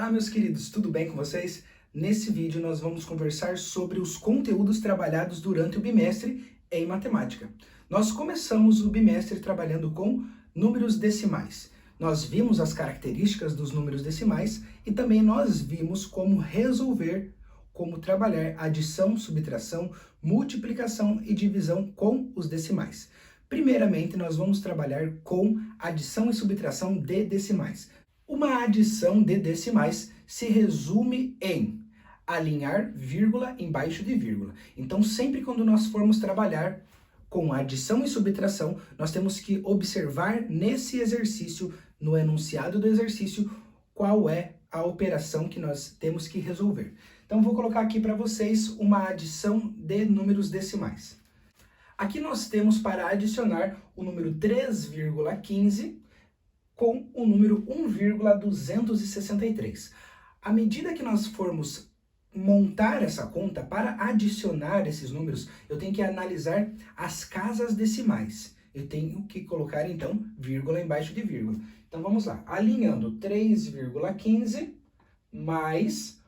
Olá, meus queridos, tudo bem com vocês? Nesse vídeo nós vamos conversar sobre os conteúdos trabalhados durante o bimestre em matemática. Nós começamos o bimestre trabalhando com números decimais. Nós vimos as características dos números decimais e também nós vimos como resolver, como trabalhar adição, subtração, multiplicação e divisão com os decimais. Primeiramente, nós vamos trabalhar com adição e subtração de decimais. Uma adição de decimais se resume em alinhar vírgula embaixo de vírgula. Então, sempre quando nós formos trabalhar com adição e subtração, nós temos que observar nesse exercício, no enunciado do exercício, qual é a operação que nós temos que resolver. Então, vou colocar aqui para vocês uma adição de números decimais. Aqui nós temos para adicionar o número 3,15 com o número 1,263. À medida que nós formos montar essa conta, para adicionar esses números, eu tenho que analisar as casas decimais. Eu tenho que colocar, então, vírgula embaixo de vírgula. Então, vamos lá. Alinhando 3,15 mais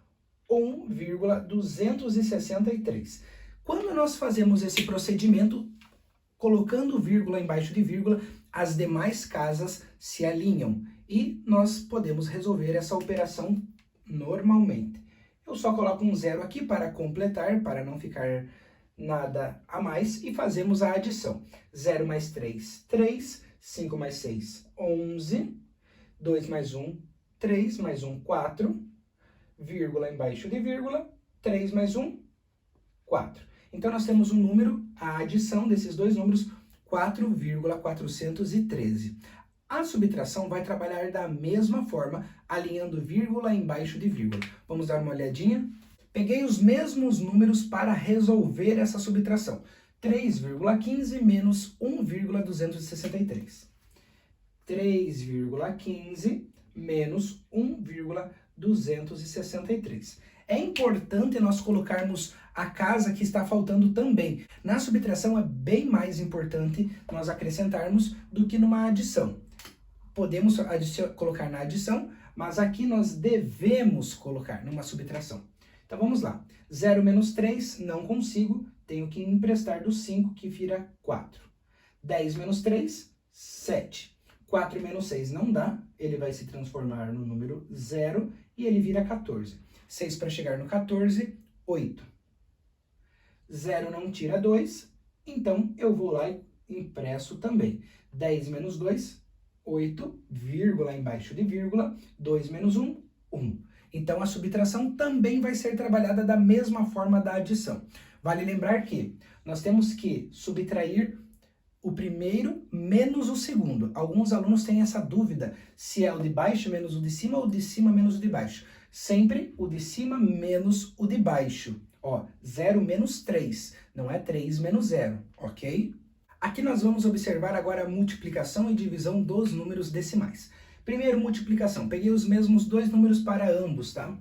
1,263. Quando nós fazemos esse procedimento, colocando vírgula embaixo de vírgula, as demais casas se alinham e nós podemos resolver essa operação normalmente. Eu só coloco um zero aqui para completar, para não ficar nada a mais, e fazemos a adição. 0 mais 3, 3, 5 mais 6, 11, 2 mais 1, 3 mais 1, 4, vírgula embaixo de vírgula, 3 mais 1, 4. Então, nós temos um número, a adição desses dois números, 4,413. A subtração vai trabalhar da mesma forma, alinhando vírgula embaixo de vírgula. Vamos dar uma olhadinha? Peguei os mesmos números para resolver essa subtração. 3,15 menos 1,263. 3,15 menos 1,263. É importante nós colocarmos a casa que está faltando também. Na subtração é bem mais importante nós acrescentarmos do que numa adição. Podemos colocar na adição, mas aqui nós devemos colocar numa subtração. Então vamos lá. 0 menos 3, não consigo, tenho que emprestar do 5, que vira 4. 10 menos 3, 7. 4 menos 6 não dá, ele vai se transformar no número 0 e ele vira 14. 6 para chegar no 14, 8. 0 não tira 2, então eu vou lá e impresso também. 10 menos 2, 8, vírgula embaixo de vírgula, 2 menos 1, 1. Então a subtração também vai ser trabalhada da mesma forma da adição. Vale lembrar que nós temos que subtrair o primeiro menos o segundo. Alguns alunos têm essa dúvida, se é o de baixo menos o de cima ou o de cima menos o de baixo. Sempre o de cima menos o de baixo. Ó, 0 menos 3, não é 3 menos 0, ok? Aqui nós vamos observar agora a multiplicação e divisão dos números decimais. Primeiro, multiplicação. Peguei os mesmos dois números para ambos, tá?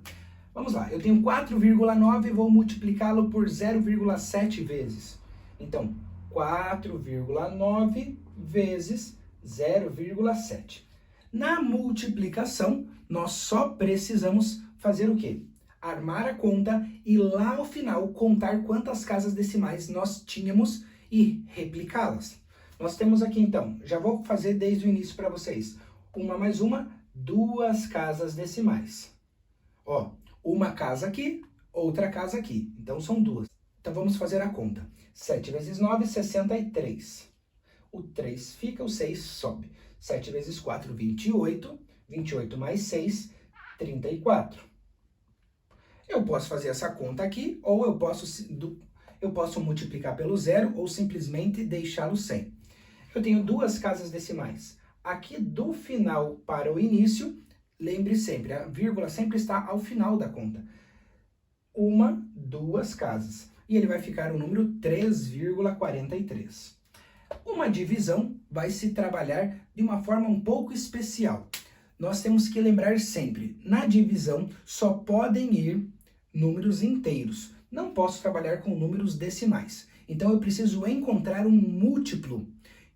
Vamos lá, eu tenho 4,9 e vou multiplicá-lo por 0,7 vezes. Então, 4,9 vezes 0,7. Na multiplicação, nós só precisamos fazer o quê? Armar a conta e lá ao final contar quantas casas decimais nós tínhamos e replicá-las. Nós temos aqui então, já vou fazer desde o início para vocês. Uma mais uma, duas casas decimais. Ó, uma casa aqui, outra casa aqui. Então são duas. Então vamos fazer a conta. 7 vezes 9, 63. O 3 fica, o 6 sobe. 7 vezes 4, 28. 28 mais 6, 34. Eu posso fazer essa conta aqui, ou eu posso multiplicar pelo zero, ou simplesmente deixá-lo sem. Eu tenho duas casas decimais. Aqui do final para o início, lembre sempre, a vírgula sempre está ao final da conta. Uma, duas casas. E ele vai ficar o número 3,43. Uma divisão vai se trabalhar de uma forma um pouco especial. Nós temos que lembrar sempre, na divisão só podem ir números inteiros. Não posso trabalhar com números decimais. Então eu preciso encontrar um múltiplo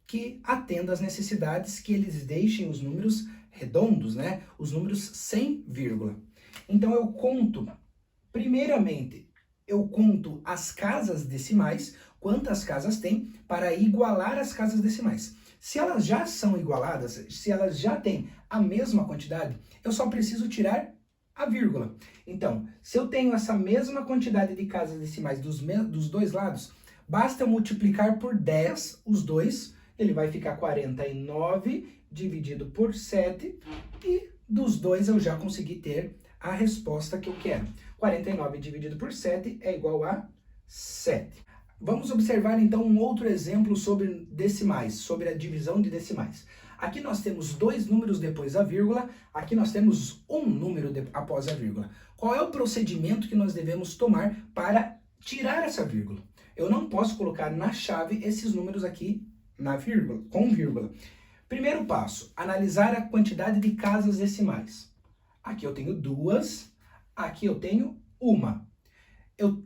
que atenda às necessidades, que eles deixem os números redondos, né? Os números sem vírgula. Então eu conto, primeiramente, eu conto as casas decimais, quantas casas tem, para igualar as casas decimais. Se elas já são igualadas, se elas já têm a mesma quantidade, eu só preciso tirar a vírgula. Então, se eu tenho essa mesma quantidade de casas decimais dos dois lados, basta eu multiplicar por 10 os dois, ele vai ficar 49 dividido por 7, e dos dois eu já consegui ter a resposta que eu quero. 49 dividido por 7 é igual a 7. Vamos observar então um outro exemplo sobre decimais, sobre a divisão de decimais. Aqui nós temos dois números depois da vírgula, aqui nós temos um número após a vírgula. Qual é o procedimento que nós devemos tomar para tirar essa vírgula? Eu não posso colocar na chave esses números aqui na vírgula, com vírgula. Primeiro passo, analisar a quantidade de casas decimais. Aqui eu tenho duas, aqui eu tenho uma. Eu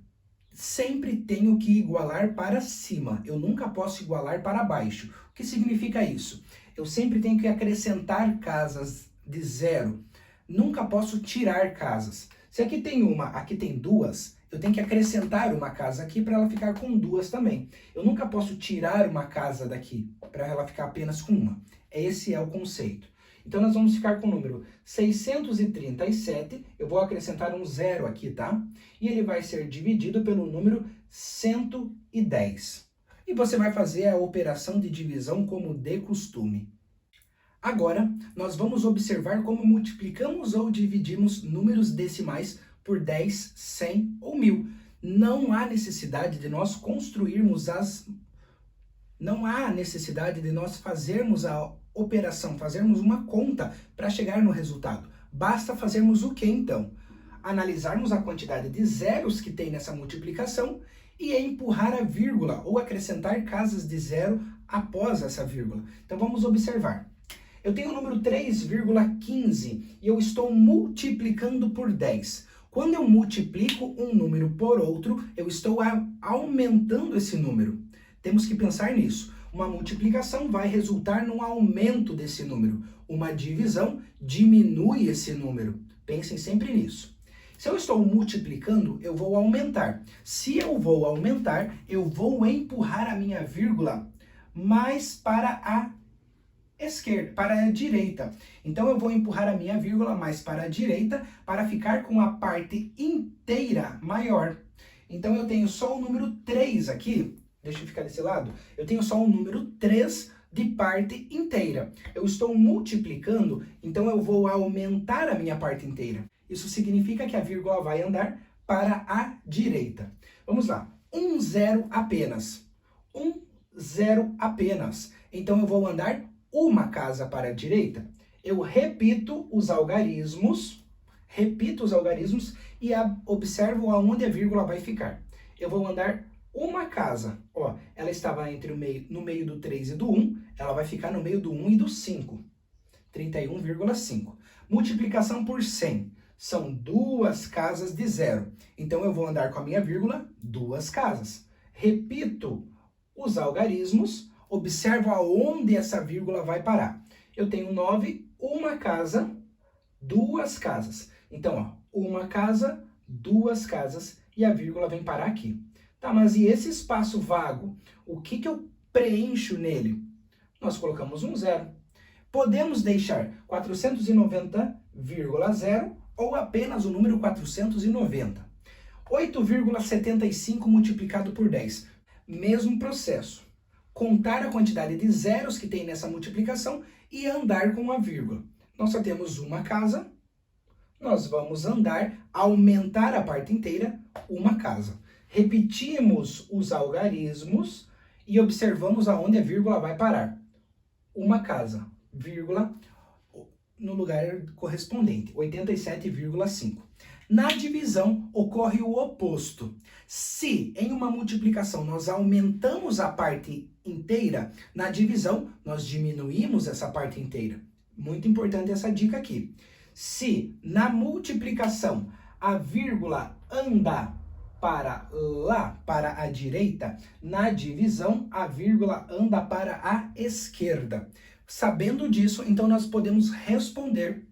sempre tenho que igualar para cima, eu nunca posso igualar para baixo. O que significa isso? Eu sempre tenho que acrescentar casas de zero, nunca posso tirar casas. Se aqui tem uma, aqui tem duas, eu tenho que acrescentar uma casa aqui para ela ficar com duas também. Eu nunca posso tirar uma casa daqui para ela ficar apenas com uma. Esse é o conceito. Então nós vamos ficar com o número 637, eu vou acrescentar um zero aqui, tá? E ele vai ser dividido pelo número 110. E você vai fazer a operação de divisão como de costume. Agora, nós vamos observar como multiplicamos ou dividimos números decimais por 10, 100 ou 1000. Não há necessidade de nós construirmos Não há necessidade de nós fazermos a operação, fazermos uma conta para chegar no resultado. Basta fazermos o que então? Analisarmos a quantidade de zeros que tem nessa multiplicação e empurrar a vírgula ou acrescentar casas de zero após essa vírgula. Então vamos observar. Eu tenho o número 3,15 e eu estou multiplicando por 10. Quando eu multiplico um número por outro, eu estou aumentando esse número. Temos que pensar nisso. Uma multiplicação vai resultar num aumento desse número. Uma divisão diminui esse número. Pensem sempre nisso. Se eu estou multiplicando, eu vou aumentar. Se eu vou aumentar, eu vou empurrar a minha vírgula mais para a esquerda, para a direita. Então eu vou empurrar a minha vírgula mais para a direita para ficar com a parte inteira maior. Então eu tenho só o número 3 aqui. Deixa eu ficar desse lado. Eu tenho só o número 3 de parte inteira. Eu estou multiplicando, então eu vou aumentar a minha parte inteira. Isso significa que a vírgula vai andar para a direita. Vamos lá. 1 zero apenas. 1 zero apenas. Então eu vou andar uma casa para a direita. Eu repito os algarismos e observo aonde a vírgula vai ficar. Eu vou andar uma casa, ó, ela estava no meio do 3 e do 1, ela vai ficar no meio do 1 e do 5, 31,5. Multiplicação por 100, são duas casas de zero. Então eu vou andar com a minha vírgula, duas casas. Repito os algarismos, observo aonde essa vírgula vai parar. Eu tenho 9, uma casa, duas casas. Então, ó, uma casa, duas casas e a vírgula vem parar aqui. Tá, mas e esse espaço vago? O que eu preencho nele? Nós colocamos um zero. Podemos deixar 490,0 ou apenas o número 490. 8,75 multiplicado por 10. Mesmo processo. Contar a quantidade de zeros que tem nessa multiplicação e andar com a vírgula. Nós só temos uma casa. Nós vamos andar, aumentar a parte inteira, uma casa. Repetimos os algarismos e observamos aonde a vírgula vai parar. Uma casa, vírgula, no lugar correspondente, 87,5. Na divisão, ocorre o oposto. Se em uma multiplicação nós aumentamos a parte inteira, na divisão nós diminuímos essa parte inteira. Muito importante essa dica aqui. Se na multiplicação a vírgula anda para lá, para a direita, na divisão a vírgula anda para a esquerda. Sabendo disso, então nós podemos responder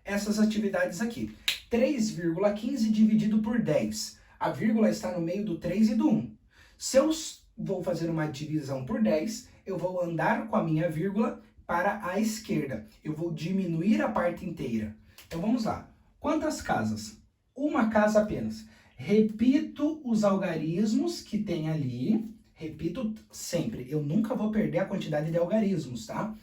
essas atividades aqui. 3,15 dividido por 10. A vírgula está no meio do 3 e do 1. Se eu vou fazer uma divisão por 10, eu vou andar com a minha vírgula para a esquerda. Eu vou diminuir a parte inteira. Então vamos lá. Quantas casas? Uma casa apenas. Repito os algarismos que tem ali. Repito sempre. Eu nunca vou perder a quantidade de algarismos, tá?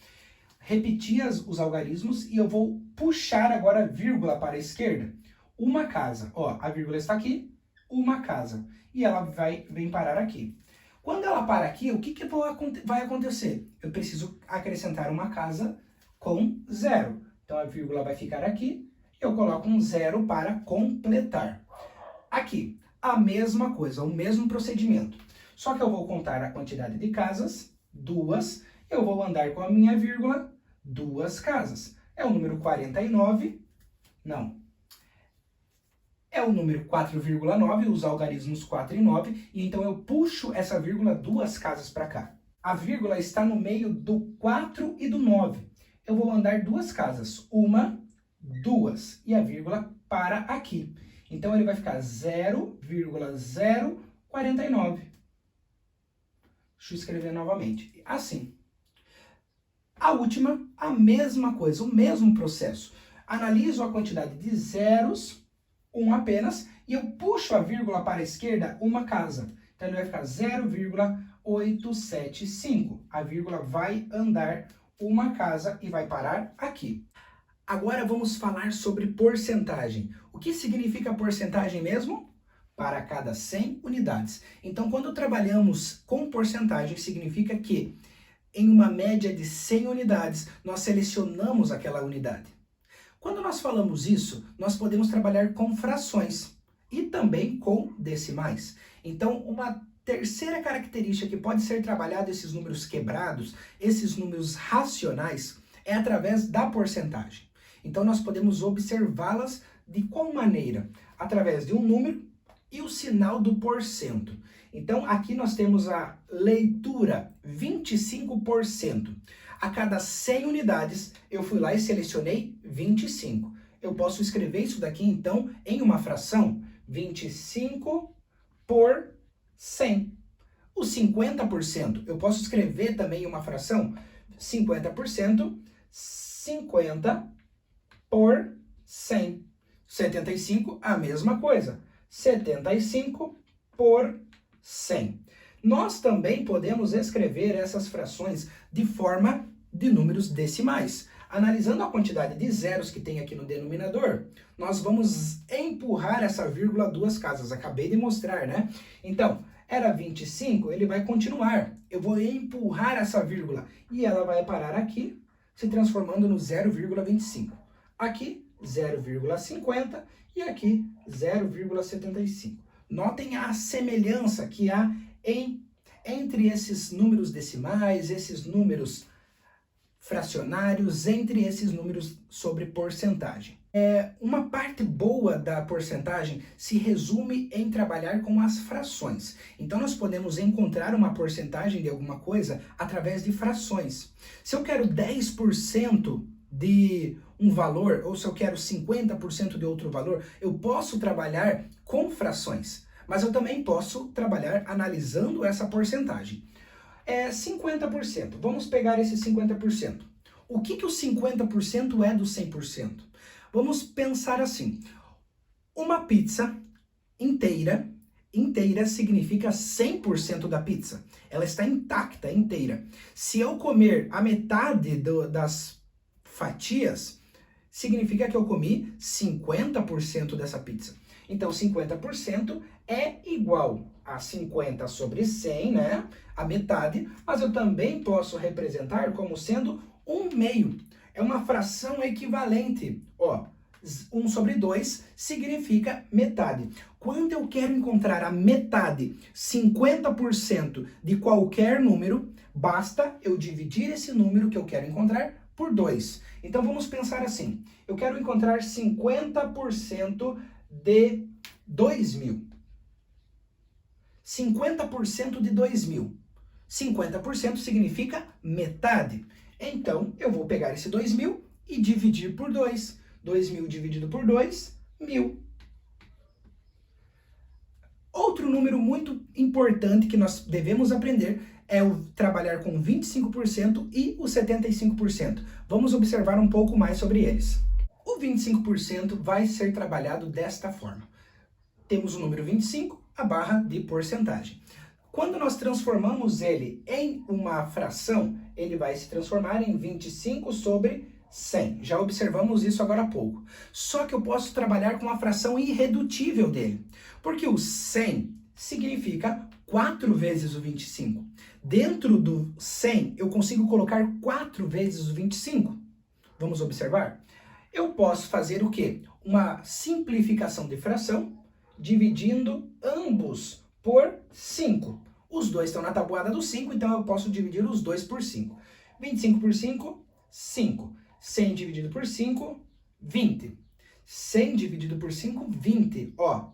Repetir os algarismos e eu vou puxar agora a vírgula para a esquerda. Uma casa. Ó, a vírgula está aqui. Uma casa. E ela vem parar aqui. Quando ela para aqui, o que vai acontecer? Eu preciso acrescentar uma casa com 0. Então, a vírgula vai ficar aqui. Eu coloco um 0 para completar. Aqui, a mesma coisa, o mesmo procedimento. Só que eu vou contar a quantidade de casas, 2. Eu vou andar com a minha vírgula, 2 casas. É o número 49. Não. É o número 4,9, os algarismos 4 e 9, e então eu puxo essa vírgula 2 casas para cá. A vírgula está no meio do 4 e do 9. Eu vou andar 2 casas, 1, 2, e a vírgula para aqui. Então ele vai ficar 0,049. Deixa eu escrever novamente. Assim. A última, a mesma coisa, o mesmo processo. Analiso a quantidade de zeros, 1 apenas, e eu puxo a vírgula para a esquerda, uma casa. Então, ele vai ficar 0,875. A vírgula vai andar uma casa e vai parar aqui. Agora vamos falar sobre porcentagem. O que significa porcentagem mesmo? Para cada 100 unidades. Então, quando trabalhamos com porcentagem, significa que em uma média de 100 unidades, nós selecionamos aquela unidade. Quando nós falamos isso, nós podemos trabalhar com frações e também com decimais. Então, uma terceira característica que pode ser trabalhada esses números quebrados, esses números racionais, é através da porcentagem. Então, nós podemos observá-las de qual maneira? Através de um número e o sinal do porcento. Então, aqui nós temos a leitura 25%. A cada 100 unidades, eu fui lá e selecionei 25. Eu posso escrever isso daqui, então, em uma fração, 25 por 100. O 50%, eu posso escrever também em uma fração, 50%, 50 por 100. 75, a mesma coisa, 75 por 100. Nós também podemos escrever essas frações de forma de números decimais. Analisando a quantidade de zeros que tem aqui no denominador, nós vamos empurrar essa vírgula 2 casas. Acabei de mostrar, né? Então, era 25, ele vai continuar. Eu vou empurrar essa vírgula e ela vai parar aqui, se transformando no 0,25. Aqui, 0,50 e aqui, 0,75. Notem a semelhança que há entre esses números decimais, esses números fracionários, entre esses números sobre porcentagem. Uma parte boa da porcentagem se resume em trabalhar com as frações. Então, nós podemos encontrar uma porcentagem de alguma coisa através de frações. Se eu quero 10% de um valor, ou se eu quero 50% de outro valor, eu posso trabalhar com frações. Mas eu também posso trabalhar analisando essa porcentagem. 50%. Vamos pegar esse 50%. O que o 50% é do 100%? Vamos pensar assim. Uma pizza inteira significa 100% da pizza. Ela está intacta, inteira. Se eu comer a metade das fatias, significa que eu comi 50% dessa pizza. Então, 50% é igual a 50 sobre 100, né? A metade, mas eu também posso representar como sendo 1/2. É uma fração equivalente. Ó, 1 sobre 2 significa metade. Quando eu quero encontrar a metade, 50% de qualquer número, basta eu dividir esse número que eu quero encontrar por 2. Então, vamos pensar assim. Eu quero encontrar 50% de 2.000. 50% de 2.000. 50% significa metade. Então, eu vou pegar esse 2.000 e dividir por 2. 2.000 dividido por 2, 1000. Outro número muito importante que nós devemos aprender é o trabalhar com 25% e o 75%. Vamos observar um pouco mais sobre eles. O 25% vai ser trabalhado desta forma. Temos o número 25, a barra de porcentagem. Quando nós transformamos ele em uma fração, ele vai se transformar em 25 sobre 100. Já observamos isso agora há pouco. Só que eu posso trabalhar com a fração irredutível dele, porque o 100 significa 4 vezes o 25. Dentro do 100, eu consigo colocar 4 vezes o 25. Vamos observar? Eu posso fazer o quê? Uma simplificação de fração, dividindo ambos por 5. Os dois estão na tabuada do 5, então eu posso dividir os dois por 5. 25 por 5, 5. 100 dividido por 5, 20. 100 dividido por 5, 20. Ó,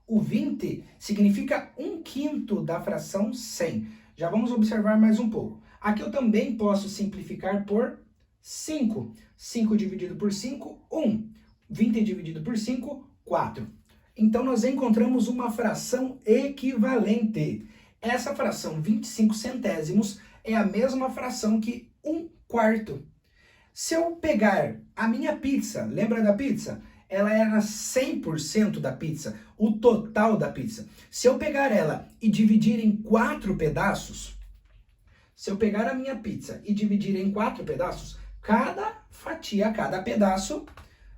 o 20 significa 1/5 da fração 100. Já vamos observar mais um pouco. Aqui eu também posso simplificar por 5. 5 dividido por 5, 1. 20 dividido por 5, 4. Então, nós encontramos uma fração equivalente. Essa fração 25 centésimos é a mesma fração que 1/4. Se eu pegar a minha pizza, lembra da pizza? Ela era 100% da pizza, o total da pizza. Se eu pegar ela e dividir em 4 pedaços, se eu pegar a minha pizza e dividir em 4 pedaços, cada fatia, cada pedaço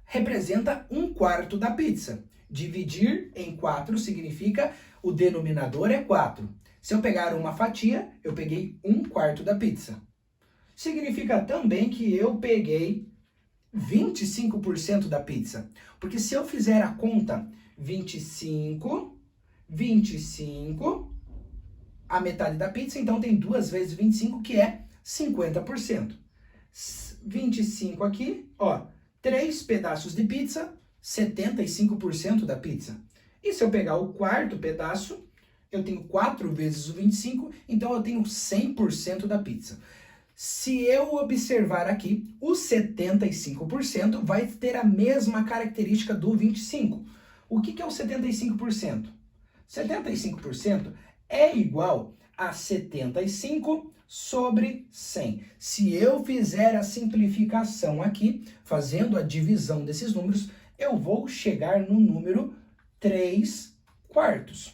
representa 1/4 da pizza. Dividir em 4 significa o denominador é 4. Se eu pegar uma fatia, eu peguei 1/4 da pizza. Significa também que eu peguei 25% da pizza. Porque se eu fizer a conta 25, a metade da pizza, então tem 2 vezes 25, que é 50%. 25 aqui, ó, 3 pedaços de pizza, 75% da pizza. E se eu pegar o quarto pedaço, eu tenho 4 vezes o 25, então eu tenho 100% da pizza. Se eu observar aqui, o 75% vai ter a mesma característica do 25. O que é o 75%? 75% é igual a 75 sobre 100. Se eu fizer a simplificação aqui, fazendo a divisão desses números, eu vou chegar no número 3/4.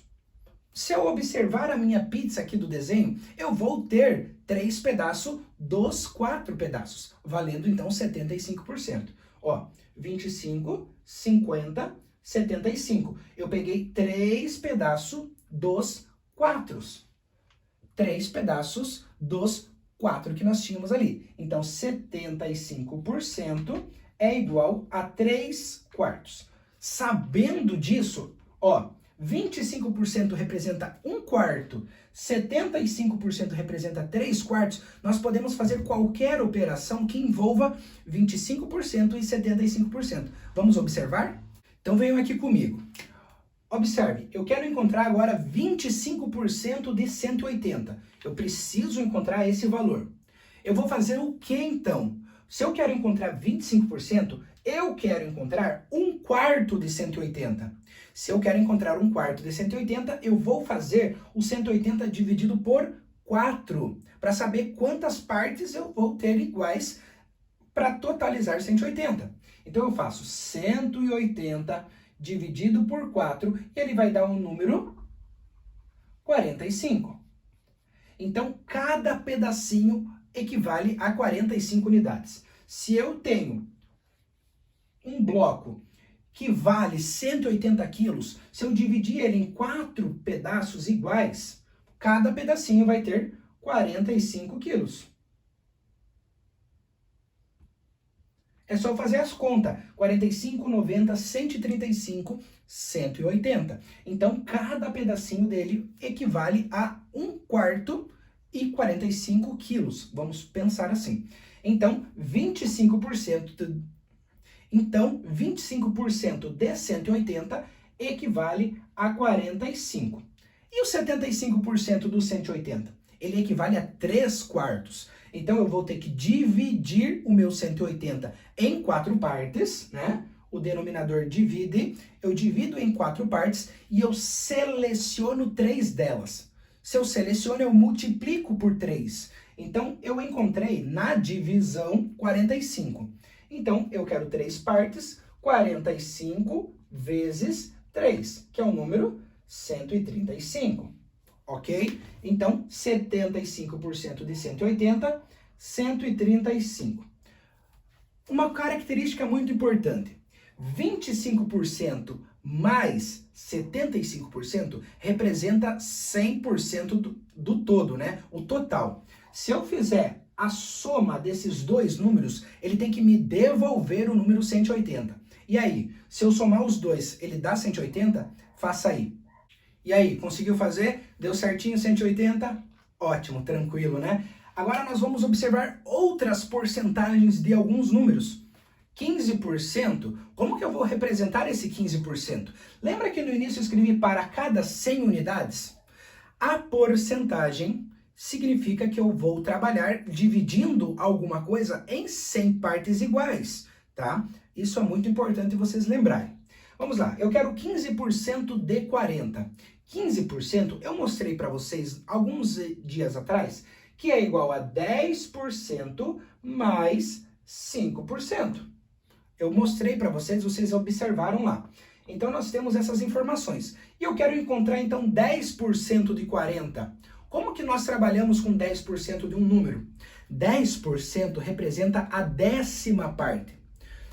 Se eu observar a minha pizza aqui do desenho, eu vou ter 3 pedaços dos 4 pedaços, valendo então 75%. Ó, 25, 50, 75. Eu peguei 3 pedaços dos 4. 3 pedaços dos 4 que nós tínhamos ali. Então, 75% é igual a 3/4. Sabendo disso, ó, 25% representa 1/4, 75% representa 3/4, nós podemos fazer qualquer operação que envolva 25% e 75%. Vamos observar? Então venham aqui comigo. Observe, eu quero encontrar agora 25% de 180. Eu preciso encontrar esse valor. Eu vou fazer o que então? Se eu quero encontrar 25%, eu quero encontrar 1/4 de 180. Se eu quero encontrar 1/4 de 180, eu vou fazer o 180 dividido por 4, para saber quantas partes eu vou ter iguais para totalizar 180. Então eu faço 180 dividido por 4, e ele vai dar um número 45. Então, cada pedacinho equivale a 45 unidades. Se eu tenho um bloco que vale 180 quilos, se eu dividir ele em 4 pedaços iguais, cada pedacinho vai ter 45 quilos. É só fazer as contas. 45, 90, 135, 180. Então, cada pedacinho dele equivale a 1/4 e 45 quilos. Vamos pensar assim. Então, 25% de 180 equivale a 45. E o 75% do 180? Ele equivale a 3/4. Então, eu vou ter que dividir o meu 180 em 4 partes, né? o denominador divide, eu divido em 4 partes e eu seleciono 3 delas. Se eu seleciono, eu multiplico por 3. Então, eu encontrei na divisão 45. Então, eu quero 3 partes, 45 vezes 3, que é o número 135. Ok? Então, 75% de 180, 135. Uma característica muito importante. 25% mais 75% representa 100% do todo, né? O total. Se eu fizer a soma desses dois números, ele tem que me devolver o número 180. E aí, se eu somar os dois, ele dá 180? Faça aí. E aí, conseguiu fazer? Deu certinho 180? Ótimo, tranquilo, né? Agora nós vamos observar outras porcentagens de alguns números. 15%, como que eu vou representar esse 15%? Lembra que no início eu escrevi para cada 100 unidades? A porcentagem significa que eu vou trabalhar dividindo alguma coisa em 100 partes iguais, tá? Isso é muito importante vocês lembrarem. Vamos lá, eu quero 15% de 40. 15% eu mostrei para vocês alguns dias atrás, que é igual a 10% mais 5%. Eu mostrei para vocês, vocês observaram lá. Então nós temos essas informações. E eu quero encontrar então 10% de 40. Como que nós trabalhamos com 10% de um número? 10% representa a 10ª parte.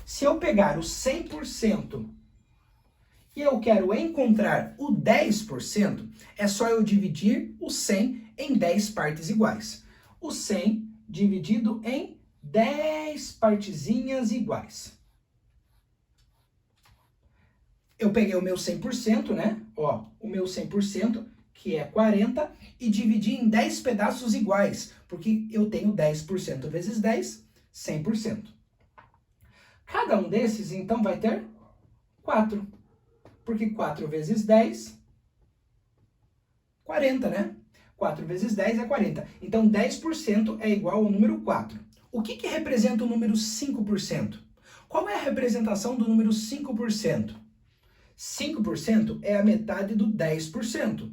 Se eu pegar o 100% e eu quero encontrar o 10%, é só eu dividir o 100 em 10 partes iguais. O 100 dividido em 10 partezinhas iguais. Eu peguei o meu 100%, né? Ó, o meu 100%, que é 40, e dividi em 10 pedaços iguais, porque eu tenho 10% vezes 10, 100%. Cada um desses, então, vai ter 4. Porque 4 vezes 10, 40, né? 4 vezes 10 é 40. Então, 10% é igual ao número 4. O que representa o número 5%? Qual é a representação do número 5%? 5% é a metade do 10%.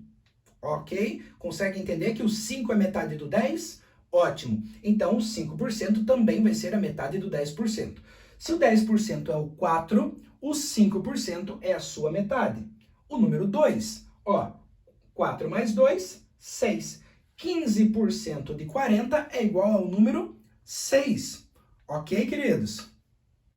Ok? Consegue entender que o 5 é metade do 10? Ótimo. Então, o 5% também vai ser a metade do 10%. Se o 10% é o 4, o 5% é a sua metade. O número 2, ó, 4 mais 2, 6. 15% de 40 é igual ao número 6. Ok, queridos?